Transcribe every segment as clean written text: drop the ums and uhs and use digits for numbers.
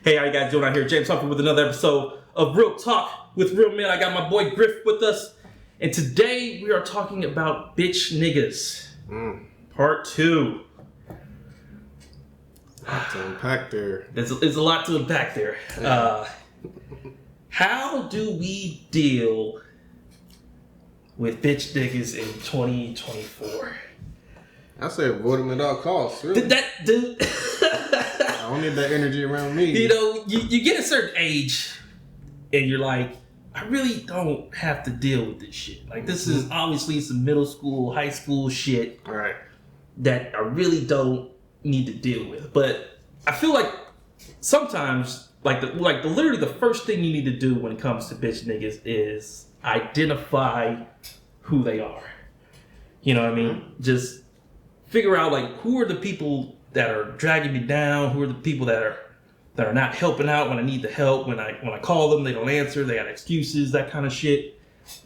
Hey, how you guys doing out here? James Humphrey with another episode of Real Talk with Real Men. I got my boy Griff with us. And today we are talking about bitch niggas. Part 2. Lot to unpack there. It's a lot to unpack there. How do we deal with bitch niggas in 2024? I say avoid them at all costs. Really. Dude. I don't need that energy around me. You know, you get a certain age and you're like, I really don't have to deal with this shit. Like, this is obviously some middle school, high school shit Right. that I really don't need to deal with. But I feel like sometimes, literally the first thing you need to do when it comes to bitch niggas is identify who they are. You know what I mean? Just figure out, like, who are the people that are dragging me down, who are the people that are not helping out when I need the help, when I call them, they don't answer, they got excuses, that kind of shit.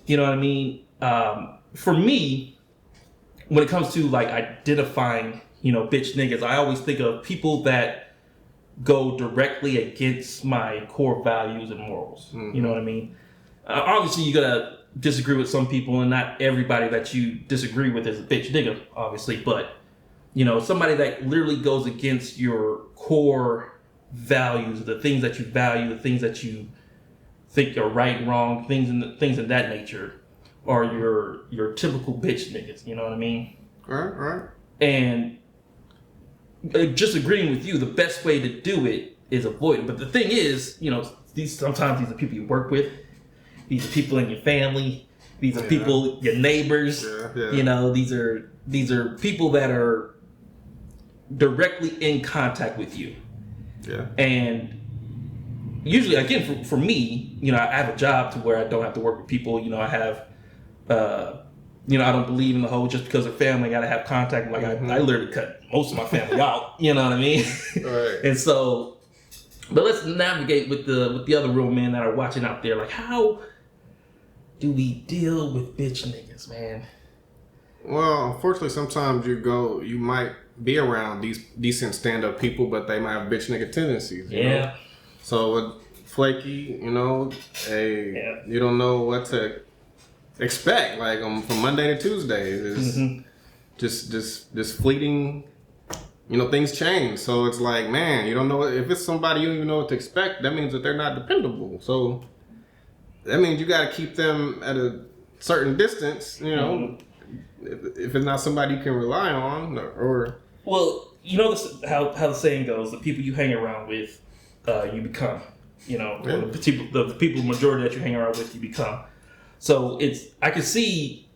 You know what I mean? For me, when it comes to like identifying, bitch niggas, I always think of people that go directly against my core values and morals. You know what I mean? Obviously, you gotta disagree with some people, and not everybody that you disagree with is a bitch nigga, obviously, but somebody that literally goes against your core values, the things that you value, the things that you think are right and wrong, things of that nature, are your typical bitch niggas. You know what I mean? Right. And just agreeing with you, the best way to do it is avoid it. But the thing is, sometimes these are people you work with, these are people in your family, these are people, your neighbors. Yeah. These are people that are directly in contact with you. Yeah. And usually, again, for me, I have a job to where I don't have to work with people. I have, I don't believe in the whole just because of family, I got to have contact. Like, I literally cut most of my family out. You know what I mean? Right. And so, but let's navigate with the other real men that are watching out there. Like, how do we deal with bitch niggas, man? Well, unfortunately, sometimes you might be around these decent stand-up people, but they might have bitch nigga tendencies. You know? So with flaky, you don't know what to expect. Like from Monday to Tuesday, it's just fleeting. Things change. So it's like, man, you don't know if it's somebody you don't even know what to expect. That means that they're not dependable. So that means you got to keep them at a certain distance. If it's not somebody you can rely on, or well, this, how the saying goes: the people you hang around with, you become. Or the people majority that you hang around with, you become. So I can see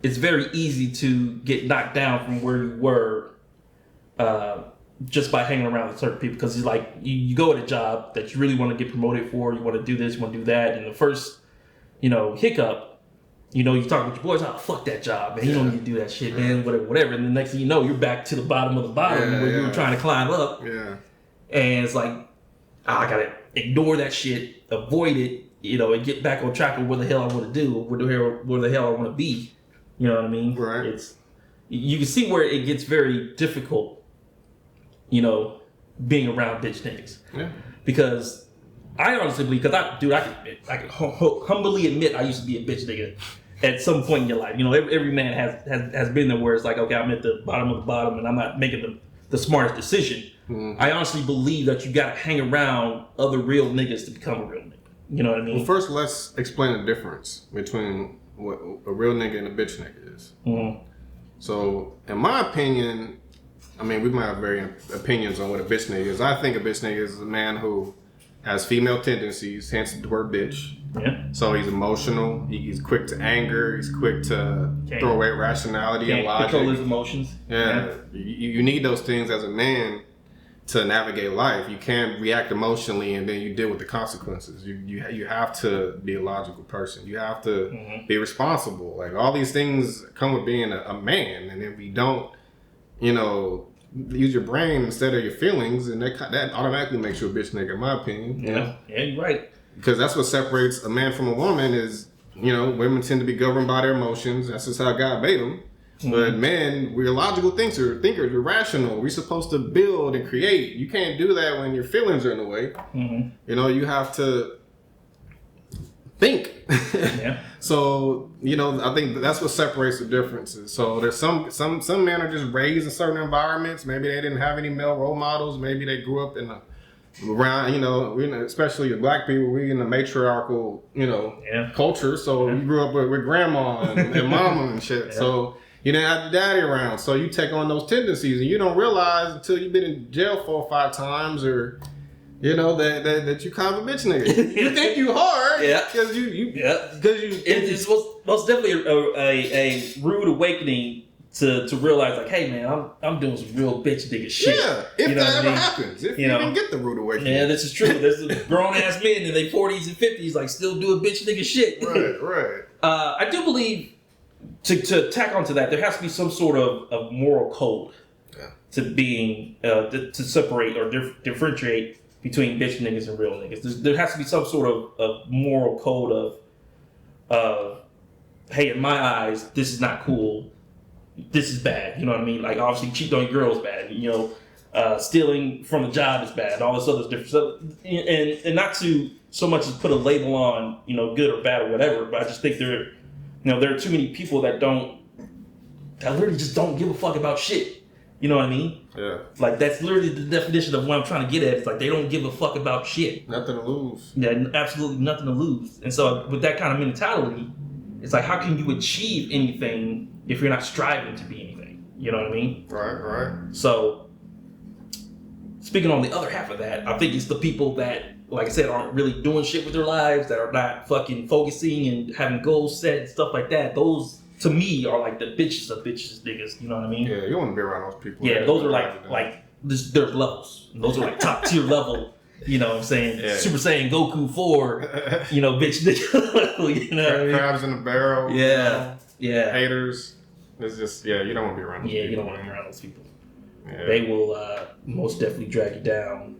it's very easy to get knocked down from where you were, just by hanging around with certain people, because it's like you go at a job that you really want to get promoted for, you want to do this, you want to do that, and the first, hiccup. You talk with your boys, fuck that job, man. You don't need to do that shit, man. Whatever. And the next thing you know, you're back to the bottom of the bottom where you were trying to climb up. Yeah. And it's like, I gotta ignore that shit, avoid it, and get back on track of what the hell I want to do, where the hell I want to be. You know what I mean? Right. You can see where it gets very difficult, being around bitch niggas. Yeah. Because I honestly believe, I can humbly admit I used to be a bitch nigga at some point in your life. Every man has been there where it's like, okay, I'm at the bottom of the bottom and I'm not making the smartest decision. I honestly believe that you got to hang around other real niggas to become a real nigga. You know what I mean? Well, first, let's explain the difference between what a real nigga and a bitch nigga is. So, in my opinion, we might have varying opinions on what a bitch nigga is. I think a bitch nigga is a man who has female tendencies, hence the word bitch. Yeah. So he's emotional. He's quick to anger. He's quick to throw away rationality and logic. Control his emotions. Yeah. You need those things as a man to navigate life. You can't react emotionally and then you deal with the consequences. You have to be a logical person. You have to be responsible. Like, all these things come with being a man. And if you don't, use your brain instead of your feelings, and that automatically makes you a bitch nigga, in my opinion. Yeah, you're right. Because that's what separates a man from a woman is, women tend to be governed by their emotions. That's just how God made them. But men, we're logical thinkers, we're rational. We're supposed to build and create. You can't do that when your feelings are in the way. Mm-hmm. You know, you have to think. Yeah. So, you know, I think that's what separates the differences. So there's some men are just raised in certain environments. Maybe they didn't have any male role models. Maybe they grew up in around, you know, especially the black people, we in a matriarchal, you know, culture. So you grew up with grandma and mama and shit. Yeah. So you didn't have your daddy around. So you take on those tendencies and you don't realize until you've been in jail 4 or 5 times or, you know, that you kind of a bitch nigga. You think you hard. Yeah. Because it's most definitely a rude awakening to realize, like, hey man, I'm doing some real bitch nigga shit. Yeah, if that ever happens, if you even get the rude awakening. Yeah, this is true. There's grown ass men in their 40s and 50s like still doing bitch nigga shit. Right. I do believe to tack onto that, there has to be some sort of moral code to being to separate or differentiate between bitch niggas and real niggas. There has to be some sort of moral code of hey, in my eyes, this is not cool. This is bad. You know what I mean? Like, obviously, cheating on your girl is bad. You know, stealing from the job is bad. All this other different stuff. And not to so much as put a label on, you know, good or bad or whatever, but I just think there are too many people that literally just don't give a fuck about shit. You know what I mean? Yeah. Like, that's literally the definition of what I'm trying to get at. It's like, they don't give a fuck about shit. Nothing to lose. Yeah, absolutely nothing to lose. And so with that kind of mentality, it's like, how can you achieve anything if you're not striving to be anything? You know what I mean? Right. So, speaking on the other half of that, I think it's the people that, like I said, aren't really doing shit with their lives, that are not fucking focusing and having goals set and stuff like that. Those, to me, are like the bitches of bitches niggas. You know what I mean? Yeah, you want to be around those people. Yeah, those are like there's levels. Those are like top tier level. You know what I'm saying? Yeah. Super Saiyan Goku 4, you know, bitch nigga. You know what I mean? Crabs in the barrel. Yeah. You know? Yeah. Haters. It's just, you don't want to be around those people. Yeah, you don't want to be around those people. Yeah. They will most definitely drag you down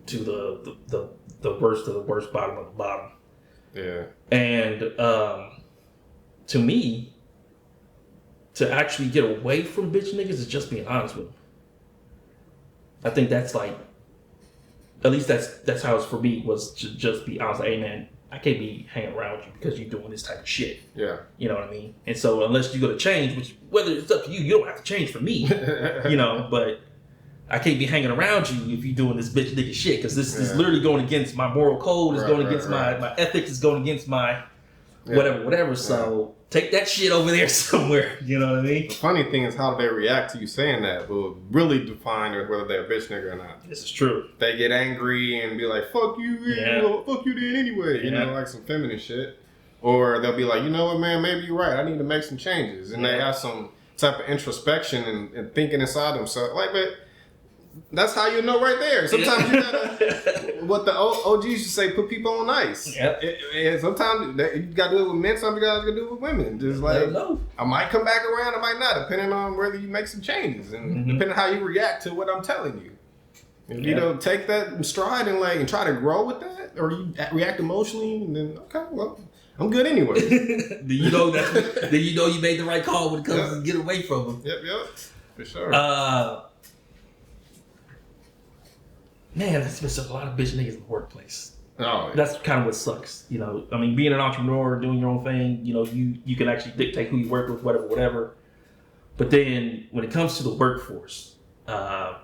to the worst of the worst, bottom of the bottom. Yeah. And to me, to actually get away from bitch niggas is just being honest with them. I think that's like, at least that's how it's for me, was to just be honest. Like, hey man, I can't be hanging around you because you're doing this type of shit. Yeah. You know what I mean? And so unless you're going to change, which, whether it's up to you, you don't have to change for me. You know, but I can't be hanging around you if you're doing this bitch nigga shit, because this is literally going against my moral code, it's going against my ethics, it's going against my whatever. So take that shit over there somewhere. You know what I mean? The funny thing is how they react to you saying that will really define whether they're a bitch nigga or not. This is true. They get angry and be like, fuck you, fuck you then anyway. You know, like some feminine shit. Or they'll be like, you know what, man, maybe you're right. I need to make some changes. And they have some type of introspection and thinking inside themselves. Like, but that's how you know right there. Sometimes you gotta, what the OGs used to say, put people on ice. Yeah. And sometimes you gotta do it with men, some you gotta do it with women. Just like, I might come back around, I might not, depending on whether you make some changes and depending on how you react to what I'm telling you. If you don't take that in stride and try to grow with that, or you react emotionally, then okay, well, I'm good anyway. Then you know you made the right call when it comes to get away from them. Yep, for sure. Man, there's been a lot of bitch niggas in the workplace. Oh, yeah. That's kind of what sucks. You know, I mean, being an entrepreneur, doing your own thing, you know, you can actually dictate who you work with, whatever. But then when it comes to the workforce, how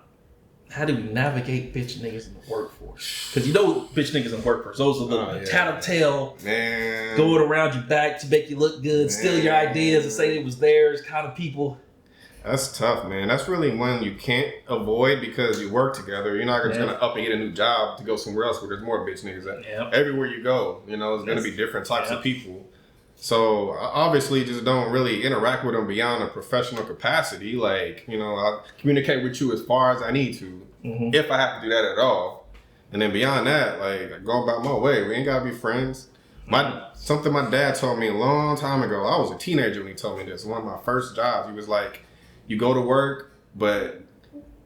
do we navigate bitch niggas in the workforce? Because you know bitch niggas in the workforce, those are the tattletale, going around your back to make you look good, steal your ideas and say it was theirs kind of people. That's tough, man. That's really one you can't avoid because you work together. You're not just going to up and get a new job to go somewhere else where there's more bitch niggas. Everywhere you go, you know, there's going to be different types of people. So obviously just don't really interact with them beyond a professional capacity. Like, you know, I'll communicate with you as far as I need to, if I have to do that at all. And then beyond that, like, I go about my way. We ain't got to be friends. Something my dad told me a long time ago. I was a teenager when he told me this. One of my first jobs, he was like, you go to work, but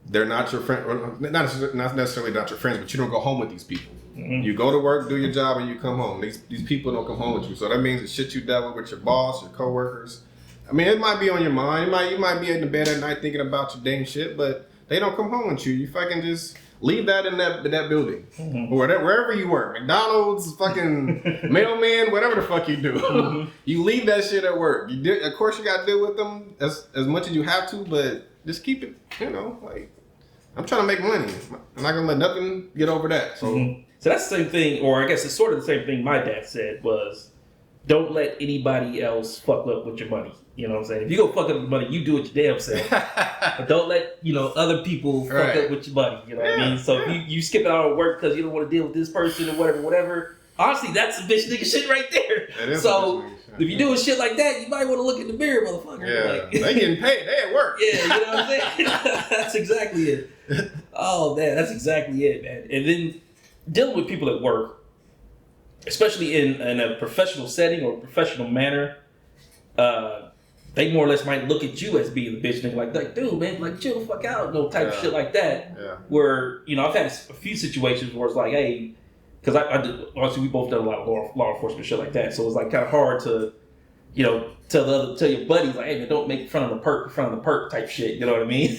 they're not your friend. Not necessarily not your friends, but you don't go home with these people. You go to work, do your job, and you come home. These people don't come home with you. So that means the shit you dealt with your boss, your coworkers, I mean, it might be on your mind. You might be in the bed at night thinking about your dang shit, but they don't come home with you. You fucking just leave that in that building. Or wherever you work. McDonald's, fucking mailman, whatever the fuck you do. You leave that shit at work. Of course, you got to deal with them as much as you have to, but just keep it, like, I'm trying to make money. I'm not going to let nothing get over that. So, So that's the same thing, or I guess it's sort of the same thing my dad said was, don't let anybody else fuck up with your money. You know what I'm saying? If you go fuck up with money, you do it your damn self. But don't let, other people fuck up with your money. You know what I mean? So if you skip it out of work because you don't want to deal with this person or whatever. Honestly, that's some bitch nigga shit right there. So if you're doing shit like that, you might want to look in the mirror, motherfucker. Yeah, like, they getting paid. They at work. Yeah, you know what I'm saying? That's exactly it. Oh, man, that's exactly it, man. And then dealing with people at work, especially in a professional setting or professional manner, they more or less might look at you as being the bitch nigga, like dude, man, like chill the fuck out, type of shit like that. Yeah. Where I've had a few situations where it's like, hey, because I did, obviously we both done a lot of law enforcement shit like that, so it's like kind of hard to, tell your buddies like, hey man, don't make fun of the perk type shit. You know what I mean?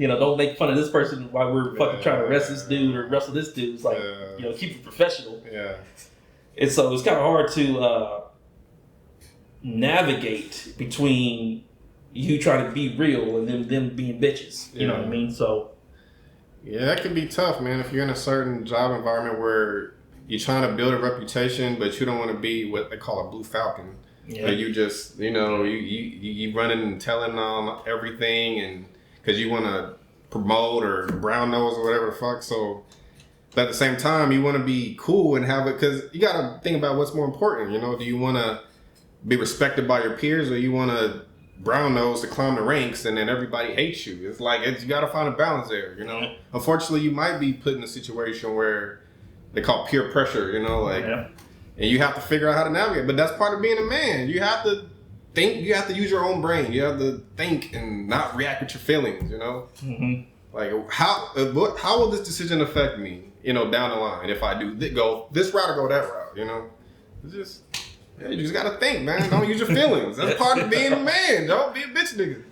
Don't make fun of this person while we're fucking trying to arrest this dude or wrestle this dude. It's like, keep it professional. Yeah. And so it's kind of hard to navigate between you trying to be real and them being bitches. You know what I mean? So yeah, that can be tough, man. If you're in a certain job environment where you're trying to build a reputation, but you don't want to be what they call a blue falcon. Yeah. Where you just, you running and telling on everything, and because you want to promote or brown nose or whatever the fuck. So, but at the same time, you want to be cool and have it, because you got to think about what's more important. Do you want to be respected by your peers, or you want to brown nose to climb the ranks and then everybody hates you? It's like, you got to find a balance there. Unfortunately, you might be put in a situation where they call peer pressure. And you have to figure out how to navigate. But that's part of being a man. You have to think. You have to use your own brain. You have to think and not react with your feelings. Like how will this decision affect me? Down the line, if I do go this route or go that route. It's just. Yeah, you just gotta think, man. Don't use your feelings. That's part of being a man. Don't be a bitch nigga.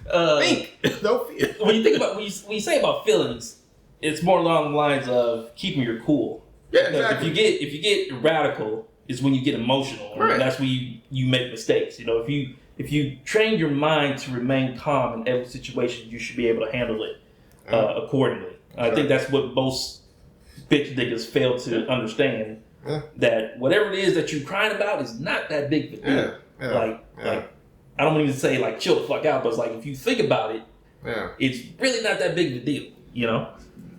Think. Don't feel. When you think about when you say about feelings, it's more along the lines of keeping your cool. Yeah, exactly. If you get radical, is when you get emotional, right. And that's when you make mistakes. If you train your mind to remain calm in every situation, you should be able to handle it accordingly. I think that's what most bitch niggas fail to understand. Yeah. That whatever it is that you're crying about is not that big of a deal. Like I don't even say like chill the fuck out, but it's like if you think about it, it's really not that big of a deal.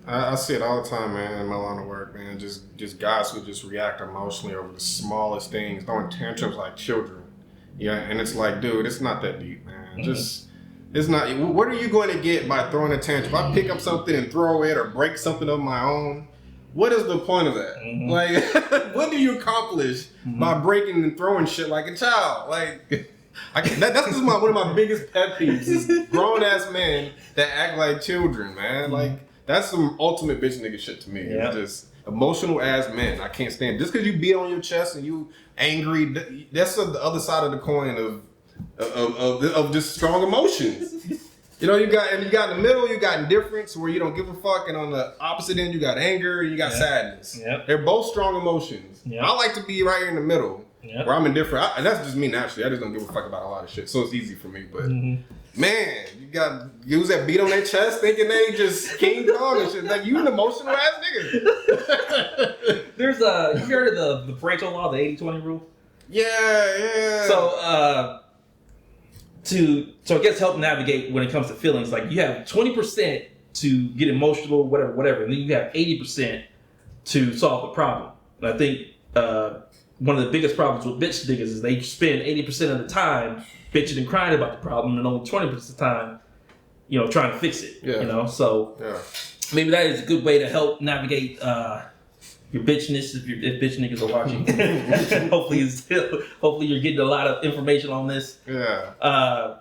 I see it all the time, man, in my line of work, man. Just guys who just react emotionally over the smallest things, throwing tantrums like children. Yeah, and it's like, dude, it's not that deep, man. It's not. What are you going to get by throwing a tantrum? If I pick up something and throw it or break something of my own, what is the point of that? Like, what do you accomplish by breaking and throwing shit like a child? Like, that's just one of my biggest pet peeves is grown ass men that act like children, man. Like, that's some ultimate bitch nigga shit to me. Yeah. It's just emotional ass men. I can't stand it. Just because you beat on your chest and you angry, that's the other side of the coin of just strong emotions. You got in the middle, you got indifference where you don't give a fuck, and on the opposite end, you got anger, you got sadness. Yep. They're both strong emotions. Yep. I like to be right here in the middle, where I'm indifferent. And that's just me naturally. I just don't give a fuck about a lot of shit, so it's easy for me. But man, you got use that beat on their chest, thinking they just King Kong and shit. Like, you an emotional ass nigga. There's you heard of the Pareto law, the 80-20 rule? Yeah. So I guess help navigate when it comes to feelings. Like, you have 20% to get emotional, whatever, and then you have 80% to solve the problem. And I think one of the biggest problems with bitch niggas is they spend 80% of the time bitching and crying about the problem, and only 20% of the time, trying to fix it. Yeah. So maybe that is a good way to help navigate your bitchness if bitch niggas are watching. Hopefully you're getting a lot of information on this. Yeah.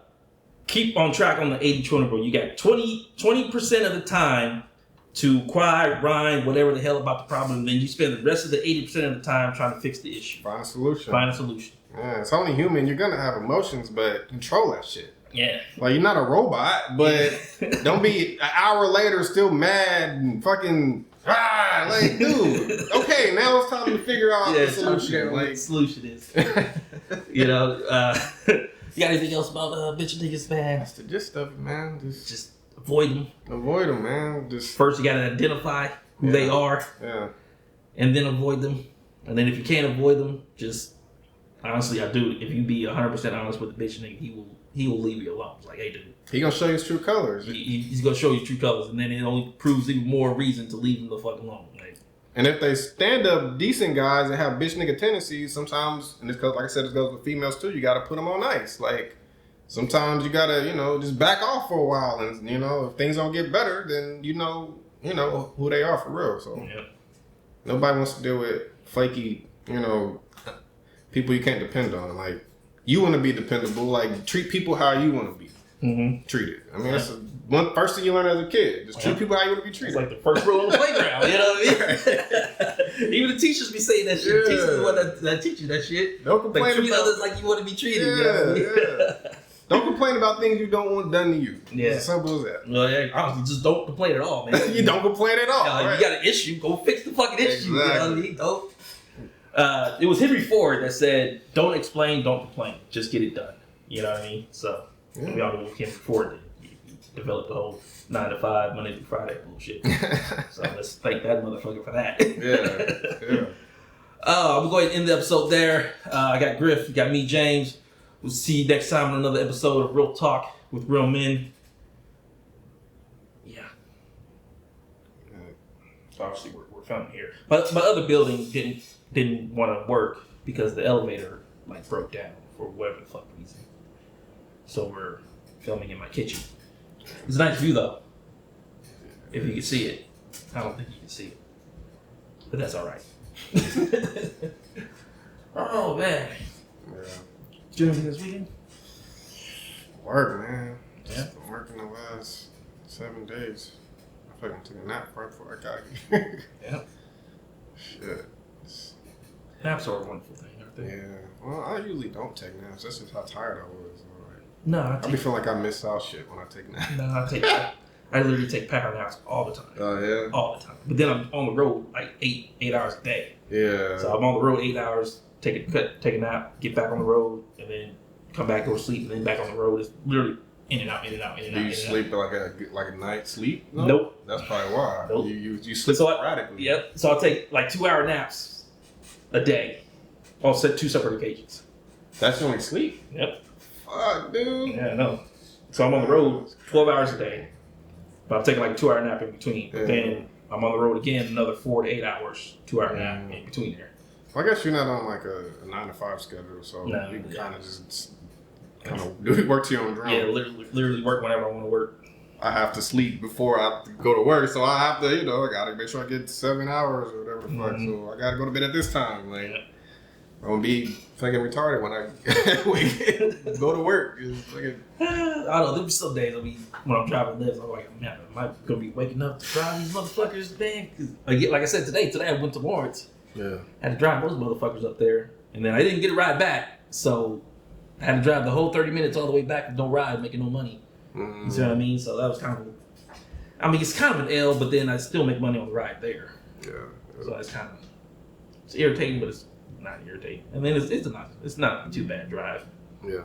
Keep on track on the 80-20 rule. You got 20% of the time to cry, whine, whatever the hell about the problem, and then you spend the rest of the 80% of the time trying to fix the issue. Find a solution. Yeah, it's only human. You're gonna have emotions, but control that shit. Yeah. Like, you're not a robot, but don't be an hour later still mad and fucking, like, dude, okay, now it's time to figure out the solution. What the solution is. You know, you got anything else about bitch niggas, man? That's the gist of it, man. Just avoid them. Avoid them, man. Just first, you got to identify who they are. Yeah. And then avoid them. And then if you can't avoid them, just, honestly, I do. If you be 100% honest with the bitch nigga, he will leave you alone. It's like, hey, dude. He gonna show you his true colors. He's gonna show you true colors, and then it only proves even more reason to leave him the fuck alone. Like, and if they stand up decent guys that have bitch nigga tendencies, sometimes, and this goes, like I said, this goes with females too. You gotta put them on ice. Like, sometimes you gotta, just back off for a while, and if things don't get better, then you know who they are for real. So nobody wants to deal with flaky, people you can't depend on. Like, you want to be dependable. Like, treat people how you want to be treated. I mean, that's the first thing you learn as a kid. Just treat people how you want to be treated. It's like the first rule on the playground. You know what I mean? Even the teachers be saying that shit. The teachers are the one that teach you that shit. Don't complain like, treat others like you want to be treated. Yeah, you know what I mean? Don't complain about things you don't want done to you. Yeah. It's as simple as that. Well, yeah, honestly, just don't complain at all, man. You don't complain at all. Right? You got an issue, go fix the fucking issue. Exactly. You know what I mean? It was Henry Ford that said, "Don't explain, don't complain. Just get it done." You know what I mean? So we all know what Henry Ford did. He developed the whole 9 to 5, Monday through Friday bullshit. So let's thank that motherfucker for that. Yeah. I'm going to end the episode there. I got Griff, you got me, James. We'll see you next time on another episode of Real Talk with Real Men. Yeah. Obviously, we're filming here. But my other building didn't want to work because the elevator broke down for whatever the fuck reason. So we're filming in my kitchen. It's a nice view though. If you can see it. I don't think you can see it. But that's alright. Oh man. Yeah. Did you do anything this weekend? Work, man. Yeah. Been working the last 7 days. I fucking took a nap right before I got here. Yeah. Shit. Naps are a wonderful thing, aren't they? Yeah. Well, I usually don't take naps. That's just how tired I was. No, I be feeling like I miss out shit when I take naps. No, I literally take power naps all the time. Oh, yeah? All the time. But then I'm on the road like 8 hours a day. Yeah. So I'm on the road 8 hours, take a nap, get back on the road, and then come back, go to sleep, and then back on the road. It's literally in and out, in and out, in and out. Do you sleep like a night sleep? No? Nope. That's probably why. Nope. You sleep sporadically. Yep. So I'll take 2-hour naps a day on 2 separate occasions. That's your only sleep? Yep. Fuck, dude. Yeah, I know. So I'm on the road 12 hours a day. But I'm taking a 2-hour nap in between. Yeah. Then I'm on the road again another 4 to 8 hours, 2-hour nap in between there. Well, I guess you're not on a 9 to 5 schedule, so No, you can kind of just do work to your own drum. Yeah, literally work whenever I want to work. I have to sleep before I have to go to work, so I have to, I gotta make sure I get 7 hours or whatever the fuck. So I gotta go to bed at this time. Like, I'm gonna be fucking retarded when I go to work. I don't know. There'll be some days when I'm driving this, I'm like, man, am I gonna be waking up to drive these motherfuckers, man? Like I said today I went to Lawrence. Yeah. I had to drive those motherfuckers up there, and then I didn't get a ride back, so I had to drive the whole 30 minutes all the way back with no ride, making no money. Mm-hmm. You see what I mean? So that was it's kind of an L, but then I still make money on the ride there. Yeah. So it's irritating, but it's not irritating. And then it's not too bad drive. Yeah.